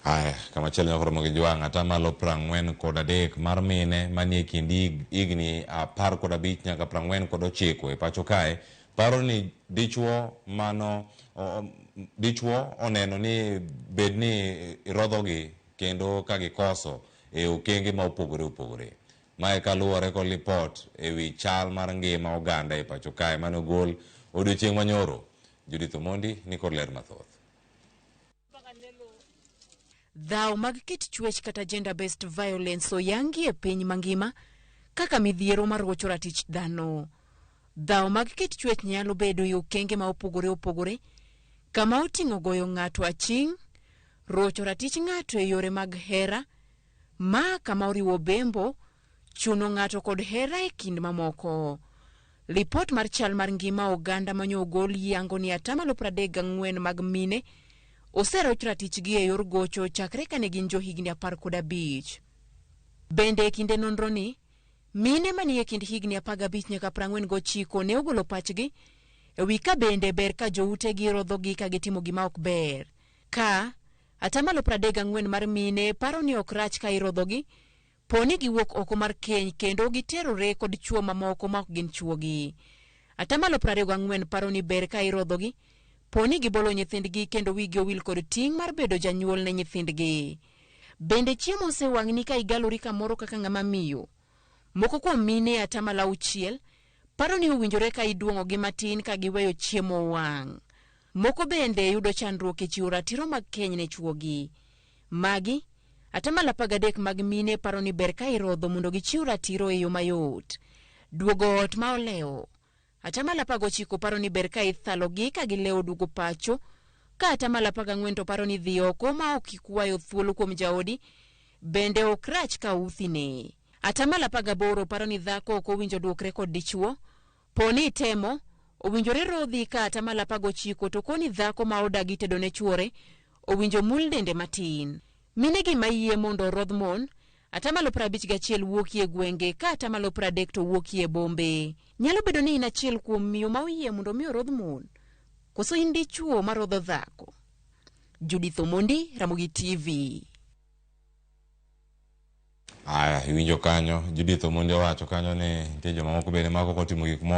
Aya, kama chele na koromo gijuang, atamalo prangwen koda dek marmine manie kindi igni par koda bich nyaka prangwen koda chiko e pacho kae, paro ni dichwo mano, dichwo oneno ni bedni irodhogi kendo kagi koso e okenge ma upogore upogore. Mae kaluwore kod lipot e wi chal mar ngima oganda e pacho kae mano gol odiochieng' manyoro. Judith Omondi ni kod ler mathoth. Dhao mag kit chwech kata gender based violence oyangi e piny mangima kaka midhiero mar rocho ratich dhano. Dhao mag kit chwech nyalo bedo e okenge ma opogore opogore, kama oting'o goyo ng'ato aching', rocho ratich ng'ato e yore mag hera, ma kama oriwo bembo, chuno ng'ato kod hera e kind mamoko. Lipot mar chal mar ngima oganda manyo ogol yango ni 34% mag mine oseroch ratichgi e yor gocho chakre kane gin johigni 15. Bende e kinde nonro ni, mine manie kind higni 15 nyaka 49 ne ogolo pachgi e wi ka bende ber ka joutegi rodhogi ka gitimo gima ok ber. Ka 34% mar mine paro ni ok rach ka irodhogi, poni giwuok oko mar keny kendo giterore kod chuo mamoko ma ok gin chuogi. 24% paro ni ber ka irodhogi, poni gibolo nyithindgi kendo wigi owil kod ting' mar bedo janyuol ne nyithindgi. Bende chiemo osewang'ni ka igalori kamoro kaka ng'ama miyo. Moko kuom mine 6% paro ni owinjore ka iduong'ogi matin ka giweyo chiemo wang'. Moko bende yudo chandruok e chiwo ratiro mag keny ne chuogi. Magi 13% mag mine paro ni ber ka irodho mondo gichiw ratiro e yo mayot. Duogo ot ma olewo 19% paro ni ber ka ithalogi ka gilewo duogo pacho, ka 14% to paro ni dhi oko ma ok ikwayo thuolo kuom jaodi bende ok rach ka uthine. 18% paro ni dhako ok owinjo duokre kod dichwo, poni temo owinjore rodhi ka 19% to koni dhako ma odagi tedo ne chuore owinjo mul dende matin. Mine gi mayie mondo rodh mon 51% wuokie gwenge ka 30% to wuokie bombe. Nyalo bedo ni in achiel kuom miyo ma oyie mondo mi rodh mon, koso in dichuo ma rodho dhako. Judith Omondi, Ramogi TV. Aya, iwinjo kanyo, Judith Omondi wacho kanyo ni nitie joma moko bende mako kotimo gik moko